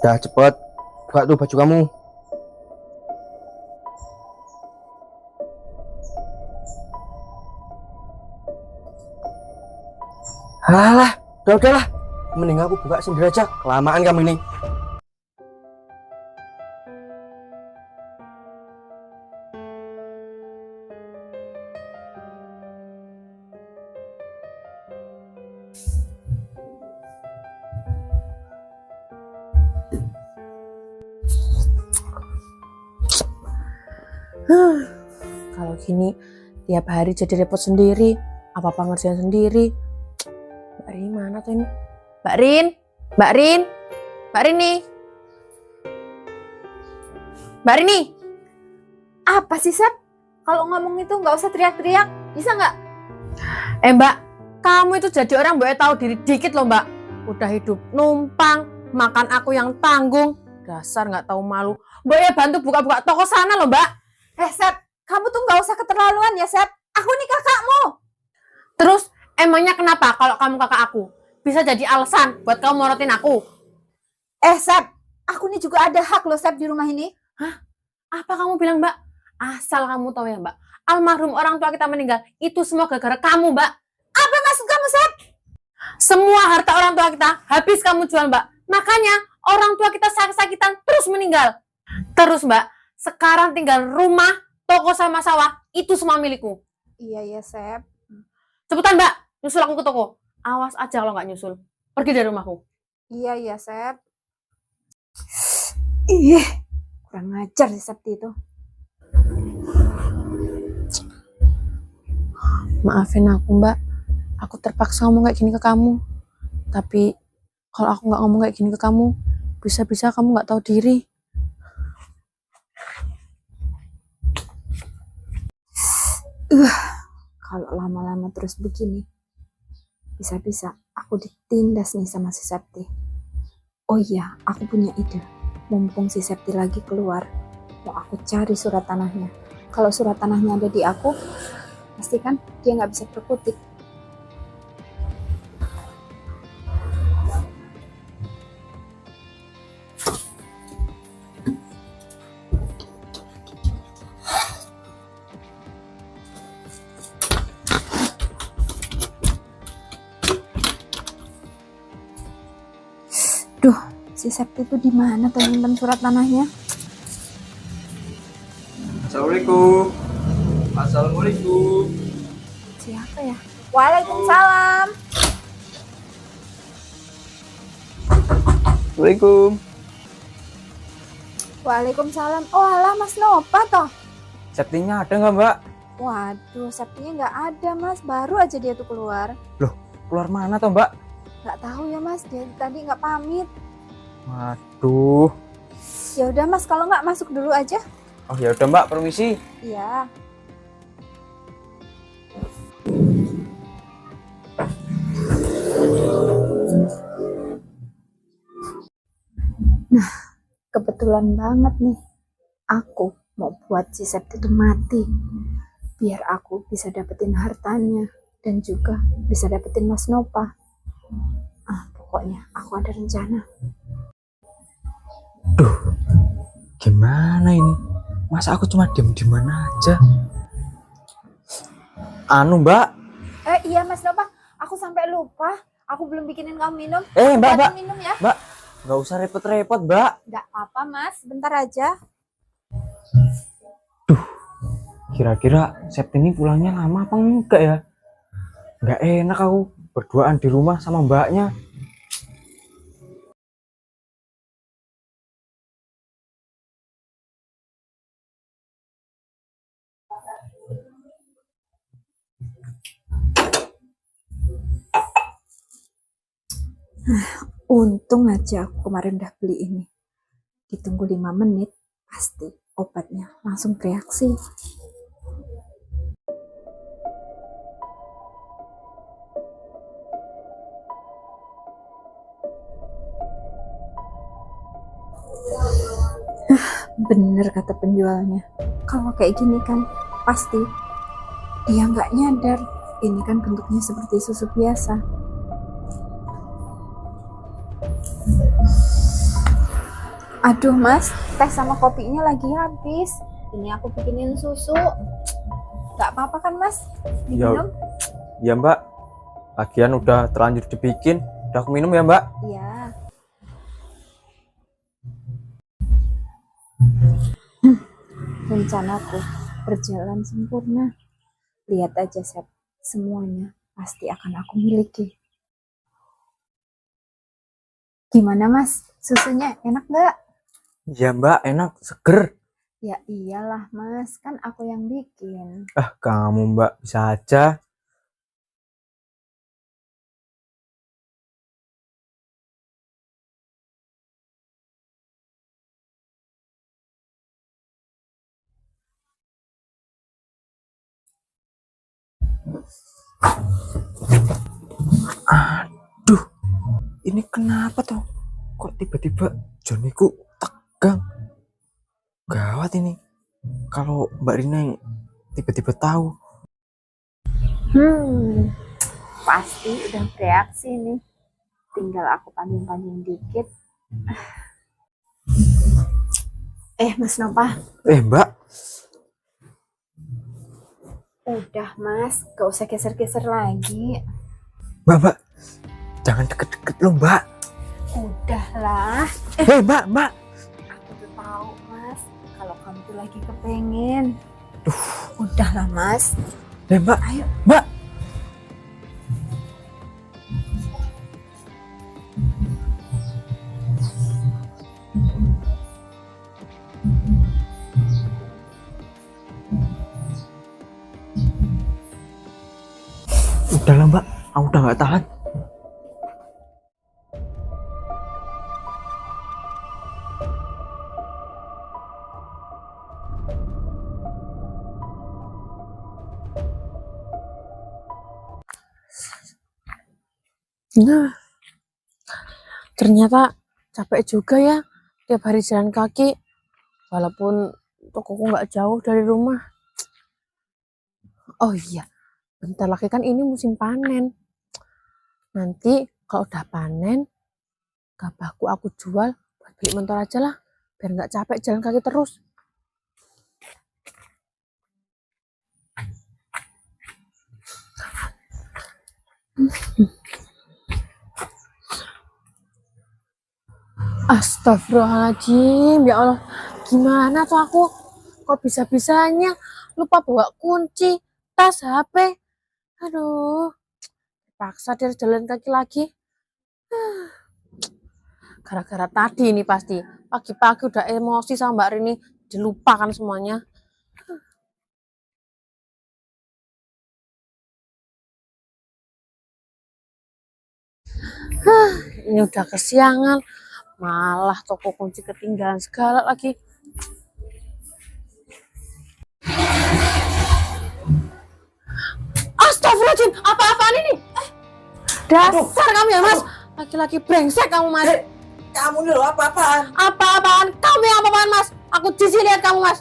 Dah cepet, buka tuh baju kamu. Halah, udahlah. Mending aku buka sendiri aja, kelamaan kamu ini. Kalau gini tiap hari jadi repot sendiri, apa-apa ngerjain sendiri. Mbak Rin mana tuh ini? Mbak Rin, Mbak Rin, Mbak Rin nih. Mbak Rin nih. Apa sih, Sep? Kalau ngomong itu nggak usah teriak-teriak, bisa nggak? Mbak, kamu itu jadi orang boleh tahu diri dikit loh Mbak. Udah hidup numpang, makan aku yang tanggung. Dasar nggak tahu malu. Mbak ya bantu buka-buka toko sana loh Mbak. Sep, kamu tuh nggak usah keterlaluan ya, Sep. Aku nih kakakmu. Terus emangnya kenapa kalau kamu kakak aku? Bisa jadi alasan buat kamu morotin aku. Sep, aku nih juga ada hak loh, Sep, di rumah ini. Apa kamu bilang Mbak? Asal kamu tahu ya Mbak, almarhum orang tua kita meninggal, itu semua gara-gara kamu Mbak. Apa maksud kamu, Sep? Semua harta orang tua kita habis kamu jual Mbak. Makanya orang tua kita sakit-sakitan terus meninggal. Terus Mbak, sekarang tinggal rumah, toko sama sawah, itu semua milikku. Iya ya, Sep. Cepetan Mbak, nyusul aku ke toko. Awas aja kalau nggak nyusul. Pergi dari rumahku. Iya ya, Sep. Ih, kurang ajar si Septi itu. Maafin aku Mbak, aku terpaksa ngomong kayak gini ke kamu. Tapi kalau aku nggak ngomong kayak gini ke kamu, bisa-bisa kamu nggak tahu diri. Kalau lama-lama terus begini, bisa-bisa aku ditindas nih sama si Septi. Oh iya, aku punya ide. Mumpung si Septi lagi keluar, mau aku cari surat tanahnya. Kalau surat tanahnya ada di aku, pasti kan dia nggak bisa berkutik. Duh, si Septi itu di mana tuh nyimpen surat tanahnya? Assalamualaikum. Assalamualaikum. Siapa ya? Waalaikumsalam. Assalamualaikum. Waalaikumsalam. Oh alah, Mas Nova toh. Septinya ada nggak Mbak? Waduh, Septinya nggak ada, Mas. Baru aja dia tuh keluar. Loh, keluar mana toh Mbak? Nggak tahu ya, Mas. Dia tadi nggak pamit. Waduh. Ya udah, Mas. Kalau nggak masuk dulu aja. Oh ya udah Mbak, permisi. Iya. Nah, kebetulan banget nih. Aku mau buat si Septi itu mati. Biar aku bisa dapetin hartanya. Dan juga bisa dapetin Mas Nova. Pokoknya aku ada rencana. Duh, gimana ini? Masa aku cuma diem-dieman aja? Anu Mbak. Iya Mas Nova, aku sampai lupa. Aku belum bikinin kamu minum. Mbak. Minum ya. Mbak, nggak usah repot-repot Mbak. Nggak apa-apa Mas, bentar aja. Kira-kira Septi ini pulangnya lama apa enggak ya? Nggak enak aku berduaan di rumah sama mbaknya. Untung aja aku kemarin udah beli ini. Ditunggu 5 menit, pasti obatnya langsung bereaksi. Bener kata penjualnya. Kalau kayak gini kan, pasti dia nggak nyadar. Ini kan bentuknya seperti susu biasa. Aduh mas, teh sama kopinya lagi habis. Ini aku bikinin susu. Gak apa-apa kan mas? Diminum? Ya Mbak, lagian udah terlanjur dibikin. Udah aku minum ya Mbak. Iya. Rencanaku berjalan sempurna. Lihat aja Sep, semuanya pasti akan aku miliki. Gimana mas, susunya enak gak? Ya Mbak, enak, seger. Ya iyalah mas, kan aku yang bikin. Ah, kamu Mbak, bisa aja. Aduh, ini kenapa tuh? Kok tiba-tiba joniku tegang? Gawat ini. Kalau Mbak Rina yang tiba-tiba tahu. Pasti udah bereaksi nih. Tinggal aku panjang-panjang dikit. Mas Nova. Mbak, Udah mas, gak usah geser-geser lagi. Mbak, jangan deket-deket loh Mbak. Udahlah. Mbak. Aku tuh tahu mas, kalau kamu tuh lagi kepengen. Udahlah mas. Mbak, Ayo. Mbak. Udahlah Mbak, aku udah gak tahan. Nah, ternyata capek juga ya tiap hari jalan kaki. Walaupun tokoku nggak jauh dari rumah. Oh iya, bentar lagi kan ini musim panen. Nanti kalau udah panen, gabahku aku jual buat beli motor aja lah. Biar nggak capek jalan kaki terus. Astagfirullahaladzim, ya Allah, gimana tuh aku? Kok bisa-bisanya lupa bawa kunci, tas, HP? Aduh, paksa dia jalan kaki lagi. Gara-gara tadi ini pasti, pagi-pagi udah emosi sama Mbak Rini, dilupakan semuanya. Ini udah kesiangan, malah toko kunci ketinggalan segala lagi. Astagfirullahaladzim, apa-apaan ini? Dasar kamu ya mas, laki-laki brengsek kamu mas. Kamu nih loh, apa-apaan? Apa-apaan? Kamu yang apa-apaan mas? Aku jijik lihat kamu mas.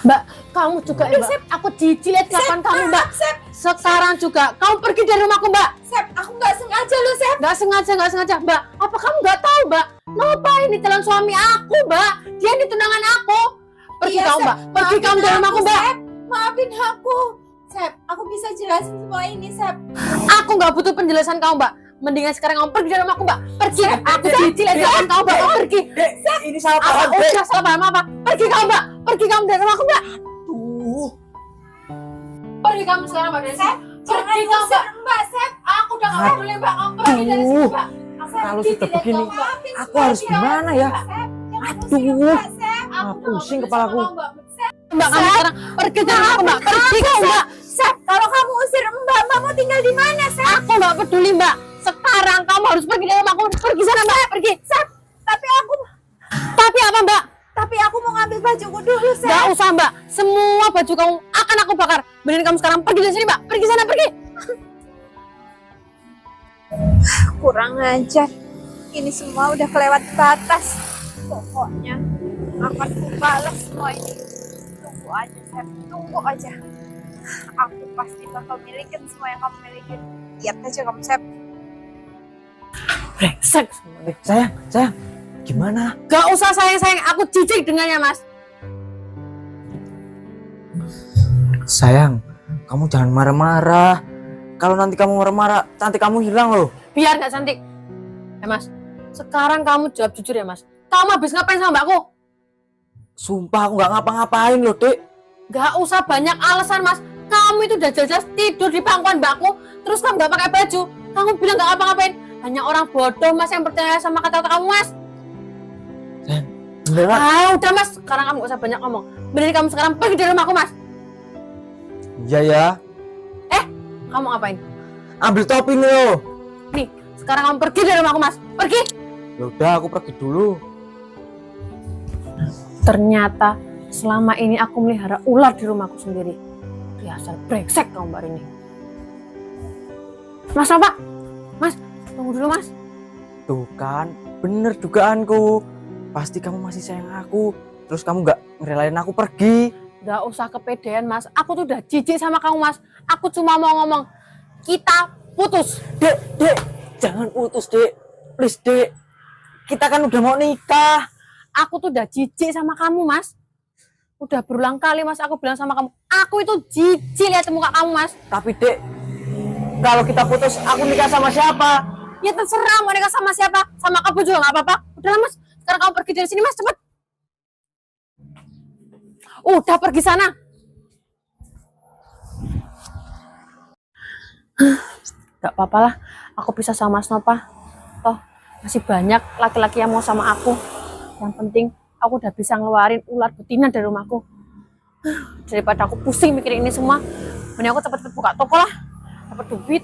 Mbak, kamu juga ya mbak? Aku jijik lihat kapan kamu mbak. Sekarang juga, kamu pergi dari rumahku mbak. Sep, aku nggak sengaja loh Sep. Nggak sengaja mbak. Apa kamu nggak tahu mbak? Ngapain ini calon suami aku mbak? Dia ini tunangan aku. Pergi Iya, kamu Sep. mbak. Pergi kamu dari rumahku mbak. Sep. Maafin aku. Sep, aku bisa jelasin semua ini Sep. Aku nggak butuh penjelasan kamu mbak. Mendingan sekarang kamu pergi dari rumahku mbak. Pergi. Sep, Aku jijik lihat kapan kamu mbak. Kamu pergi. Dek, ini salah Apa? paham, Dek. Udah salah paham apa? Pergi kamu mbak. Pergi kamu dari rumahku mbak. Pergi kamu sekarang mbak. Sep, Pergi kamu mbak. Mbak Sep. Aku udah nggak peduli mbak. Kamu pergi dari sini mbak. Kalau sudah begini, aku harus gimana ya? Aduh, pusing kepalaku. Mbak kamu sekarang pergi dari rumahku mbak. Pergi kamu mbak. Sep, kalau kamu usir Mbak mau tinggal di mana Sep? Aku nggak peduli mbak. Sekarang kamu harus pergi dari rumahku. Pergi sana mbak. Pergi. Sep, tapi Tapi apa mbak? aku mau ngambil bajuku dulu Sep. Gak usah mbak. Semua baju kamu akan aku bakar. Mending kamu sekarang pergi dari sini mbak. Pergi sana pergi. Kurang ajar. Ini semua udah kelewat batas. Pokoknya akan kubalas semua ini. Tunggu aja Sep, tunggu aja. Aku pasti bakal milikin semua yang kamu milikin. Lihat aja kamu Sep. Brengsek. Sayang, gimana? Gak usah sayang-sayang, aku jijik dengannya, Mas. Sayang, kamu jangan marah-marah. Kalau nanti kamu marah-marah, cantik kamu hilang loh. Biar gak cantik. Mas, sekarang kamu jawab jujur ya, Mas. Kamu habis ngapain sama mbakku? Sumpah aku nggak ngapa-ngapain loh, Dek. Gak usah banyak alasan, Mas. Kamu itu udah jelas tidur di pangkuan mbakku, terus kamu gak pakai baju. Kamu bilang gak ngapa-ngapain. Hanya orang bodoh, Mas, yang percaya sama kata-kata kamu, Mas. Sayang, beneran. Udah, Mas. Sekarang kamu gak usah banyak ngomong. Mending kamu sekarang pergi dari rumahku, Mas. Iya ya. Kamu ngapain? Ambil topi nih lo. Nih, sekarang kamu pergi dari rumahku, Mas. Pergi. Yaudah, aku pergi dulu. Ternyata selama ini aku melihara ular di rumahku sendiri. Biasa brengsek kamu, Mbak Rini. Mas, apa? Mas, tunggu dulu, Mas. Tuh kan, bener dugaanku. Pasti kamu masih sayang aku. Terus kamu nggak ngerelain aku pergi. Gak usah kepedean, Mas. Aku tuh udah jijik sama kamu, Mas. Aku cuma mau ngomong, kita putus. Dek, jangan putus, Dek. Please, Dek. Kita kan udah mau nikah. Aku tuh udah jijik sama kamu, Mas. Udah berulang kali, Mas, aku bilang sama kamu, aku itu jijik lihat muka kamu, Mas. Tapi, Dek, kalau kita putus, aku nikah sama siapa? Ya terserah mau nikah sama siapa. Sama kamu juga gak apa-apa. Udah, Mas. Sekarang kamu pergi dari sini, Mas. Cepet. Udah pergi sana. Gak apa-apa lah, aku bisa sama Mas Nova. Toh masih banyak laki-laki yang mau sama aku. Yang penting aku udah bisa ngeluarin ular betina dari rumahku. Daripada aku pusing mikirin ini semua, mending aku cepet-cepet buka toko lah, dapat duit.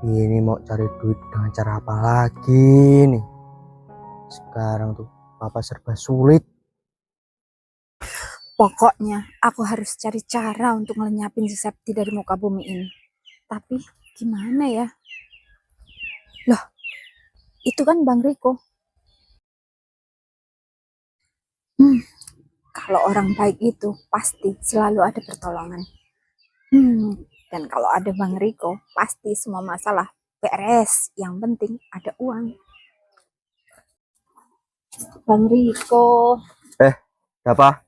Ini mau cari duit dengan cara apa lagi nih? Sekarang tuh papa serba sulit. Pokoknya aku harus cari cara untuk ngelenyapin si Septi dari muka bumi ini. Tapi gimana ya? Loh, itu kan Bang Riko. Kalau orang baik itu pasti selalu ada pertolongan. Dan kalau ada Bang Riko, pasti semua masalah beres. Yang penting ada uang. Bang Riko. Apa?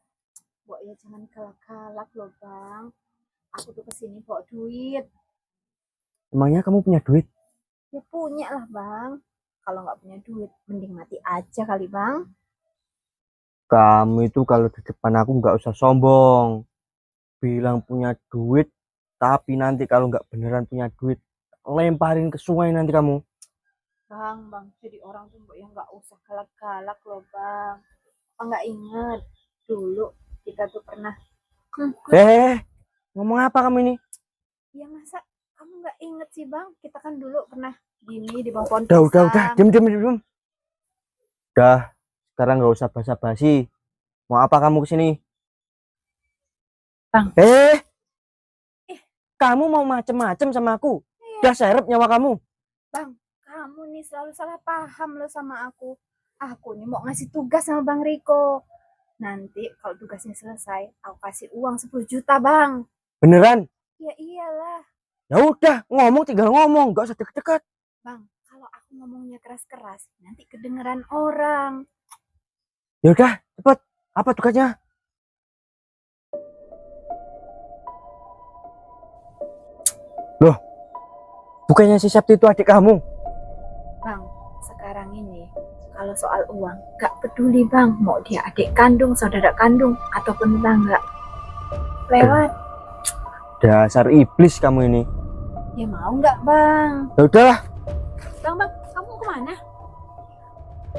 Mbok ya jangan galak-galak loh, Bang. Aku tuh kesini bawa duit. Emangnya kamu punya duit? Ya punya lah, Bang. Kalau nggak punya duit, mending mati aja kali, Bang. Kamu itu kalau di depan aku nggak usah sombong. Bilang punya duit, tapi nanti kalau nggak beneran punya duit, lemparin ke sungai nanti kamu. Bang, jadi orang tuh mbok ya nggak usah galak-galak loh, Bang. Apa nggak inget dulu kita tuh pernah Ngomong apa kamu ini? ya masa kamu nggak inget sih, Bang? Kita kan dulu pernah gini di bawah pohon Udah, pisang. diam. Udah, sekarang nggak usah basa-basi. Mau apa kamu kesini? Bang. Kamu mau macem-macem sama aku? Iya. Udah serep nyawa kamu. Bang, kamu nih selalu salah paham loh sama aku. Aku nih mau ngasih tugas sama Bang Riko. Nanti kalau tugasnya selesai, aku kasih uang 10 juta, Bang. Beneran? Ya iyalah. Ya udah, tinggal ngomong, nggak usah deket-deket. Bang, kalau aku ngomongnya keras-keras, nanti kedengeran orang. Ya udah, cepet. Apa tugasnya? Loh, bukannya si Septi itu adik kamu? Bang, sekarang ini kalau soal uang gak peduli, Bang, mau dia adik kandung, saudara kandung ataupun tetangga, lewat. Dasar iblis kamu ini. Ya mau nggak, Bang? Ya udahlah, Bang, kamu kemana?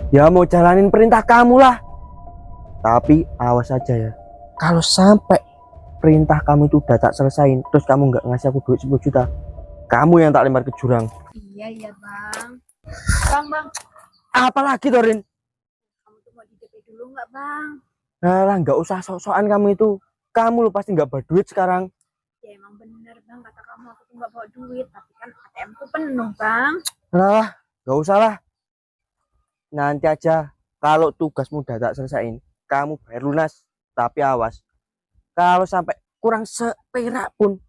ya mau jalanin perintah kamu lah. Tapi awas aja ya, kalau sampai perintah kamu itu udah tak selesain, terus kamu nggak ngasih aku duit 10 juta, kamu yang tak lempar ke jurang. Iya bang. Bang, Apalagi Torin? kamu tuh mau di DP dulu nggak bang? Nah, nggak usah sok-sokan kamu itu. Kamu lo pasti nggak berduit sekarang. Ya emang bener bang, kata kamu aku tuh nggak bawa duit, tapi kan ATM ku penuh bang. Nah, nggak usah lah. Nanti aja, kalau tugasmu udah tak selesain, kamu bayar lunas. Tapi awas, kalau sampai kurang seperak pun,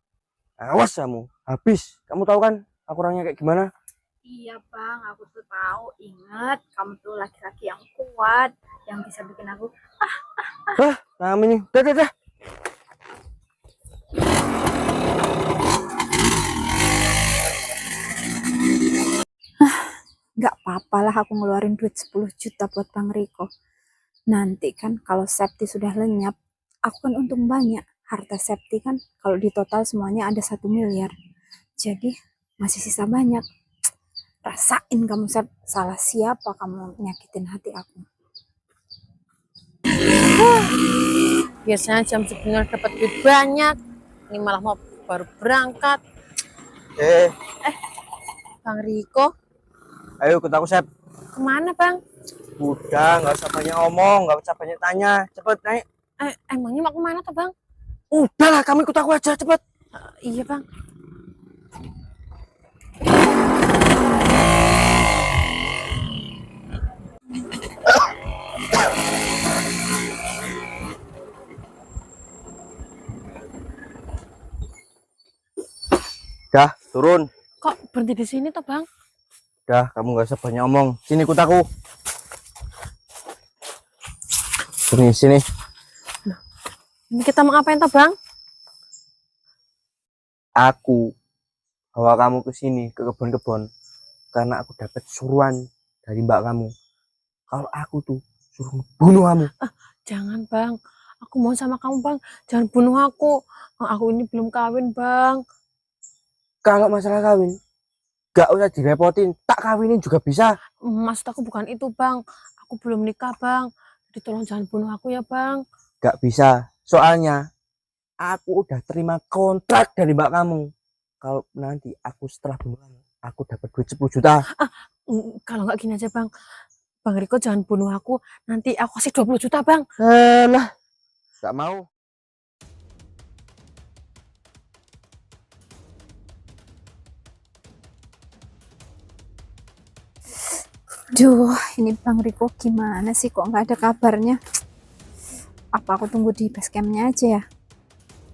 awas kamu, habis. Kamu tahu kan aku orangnya kayak gimana? Iya bang, aku tuh tahu. Ingat, kamu tuh laki-laki yang kuat, yang bisa bikin aku. Kamu ini, dah. Nggak apa-apa lah aku ngeluarin duit 10 juta buat Bang Riko. Nanti kan kalau Septi sudah lenyap, aku kan untung banyak. Harta Septi kan kalau di total semuanya ada 1 miliar. Jadi masih sisa banyak. Rasain kamu Sep, salah siapa kamu nyakitin hati aku. Biasanya jam segini dapat duit banyak. Ini malah mau baru berangkat. Bang Riko, Ayo ikut aku, Sep. kemana bang? Udah, nggak usah banyak ngomong, nggak usah banyak tanya. Cepet naik. Emangnya mau kemana tuh bang? Udahlah, kamu ikut aku aja, cepet. Iya bang. Dah, turun. Kok berhenti di sini tuh bang? Dah, kamu nggak usah banyak ngomong. Sini ikut aku. Sini. Ini kita mau ngapain tuh bang? Aku bawa kamu ke sini, ke kebun-kebun, karena aku dapat suruhan dari mbak kamu. Kalau aku tuh suruh bunuh kamu. Jangan bang, aku mau sama kamu bang. Jangan bunuh aku. Aku ini belum kawin bang. Kalau masalah kawin, gak usah direpotin. Tak kawinin juga bisa. Maksud aku bukan itu bang. Aku belum nikah bang. Jadi tolong jangan bunuh aku ya bang. Gak bisa. Soalnya aku udah terima kontrak dari mbak kamu. Kalau nanti aku setelah bunuh kamu, aku dapat duit 10 juta. Kalau nggak gini aja bang. Bang Riko jangan bunuh aku. Nanti aku kasih 20 juta bang. Lah, gak mau. Duh, ini Bang Riko gimana sih kok nggak ada kabarnya? Apa aku tunggu di base campnya aja ya?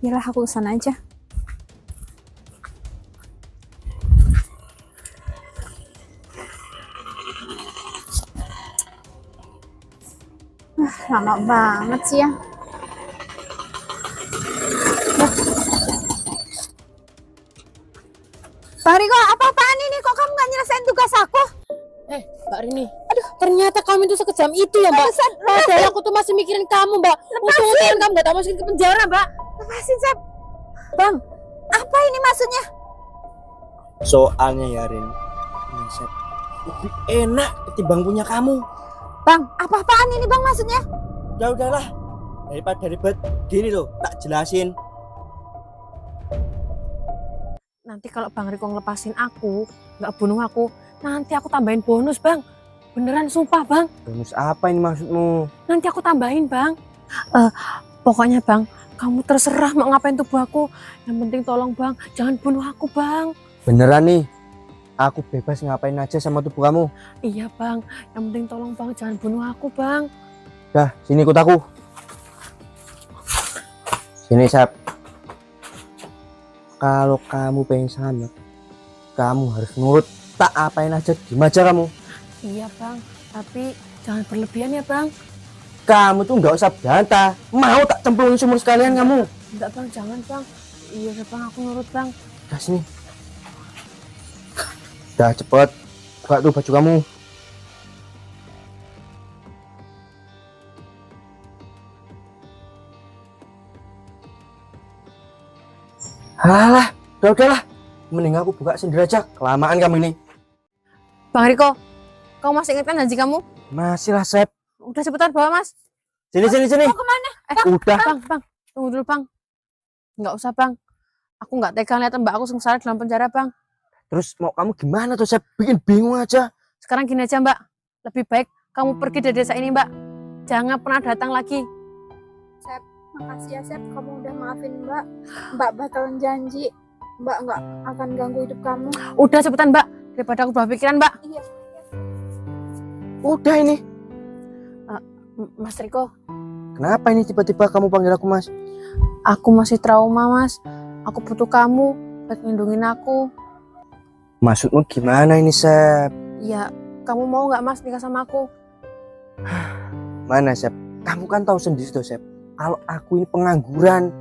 Yalah aku kesana aja. Lama banget sih ya. Bang Riko, apa-apaan ini? Kok kamu nggak nyelesain tugas aku? Mbak Rini, aduh ternyata kamu itu sekejam itu ya mbak. Padahal aku tuh masih mikirin kamu mbak. Untung-untungan kamu gak tak masukin ke penjara mbak. Lepasin, Sep. Bang, apa ini maksudnya? Soalnya ya Rin, ini Sep, lebih enak ketimbang punya kamu. Bang, apa-apaan ini bang maksudnya? Udahlah, daripada ribet gini loh, tak jelasin. Nanti kalau Bang Riko ngelepasin aku, nggak bunuh aku, nanti aku tambahin bonus bang. Beneran sumpah bang. Bonus apa ini maksudmu? Nanti aku tambahin bang. Pokoknya bang, kamu terserah mau ngapain tubuh aku. Yang penting tolong bang, jangan bunuh aku bang. Beneran nih, aku bebas ngapain aja sama tubuh kamu. Iya bang, yang penting tolong bang, jangan bunuh aku bang. Dah, sini ikut aku. Sini Sep. Kalau kamu pengen selamat, kamu harus nurut. Tak apain aja, gimana aja kamu. Iya bang, tapi jangan berlebihan ya bang. Kamu tuh nggak usah bantah. Mau tak cemplungin sumur sekalian kamu. Enggak bang, jangan bang. Iya bang, aku nurut bang. Dah sini. Dah cepet. Buka tuh baju kamu. Halah, udahlah. Mending aku buka sendiri aja. Kelamaan kamu ini. Bang Riko, kamu masih ingat kan janji kamu? Masih lah, Sep. Udah cepetan bawa mas. Sini. Mau kemana? Udah. Bang, tunggu dulu bang. Nggak usah bang, aku nggak tega lihat mbak aku sengsara dalam penjara bang. Terus mau kamu gimana tuh Sep? Bikin bingung aja. Sekarang gini aja mbak, lebih baik kamu pergi dari desa ini mbak. Jangan pernah datang lagi. Sep, makasih ya Sep, kamu udah maafin Mbak. Mbak bakalan janji, Mbak nggak akan ganggu hidup kamu. Udah cepetan mbak, daripada aku berubah pikiran mbak. Iya. Udah ini. Mas Riko, Kenapa ini tiba-tiba kamu panggil aku Mas? aku masih trauma mas. Aku butuh kamu buat ngelindungin aku. Maksudmu gimana ini Sep? Ya, kamu mau nggak mas nikah sama aku? Mana Sep? Kamu kan tahu sendiri tuh Sep. Kalau aku ini pengangguran.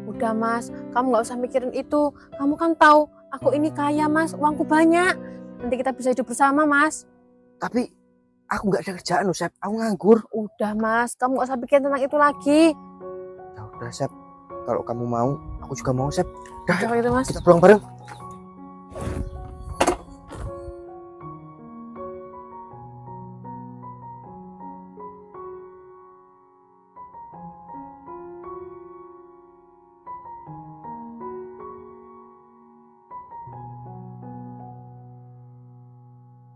Udah mas, kamu nggak usah mikirin itu. Kamu kan tahu aku ini kaya mas, uangku banyak. Nanti kita bisa hidup bersama mas. Tapi aku nggak ada kerjaan loh Sep. Aku nganggur. Udah mas, kamu nggak usah pikirin tentang itu lagi. Ya udah Sep. Kalau kamu mau, aku juga mau Sep. Udah, Udah gitu mas. kita pulang bareng.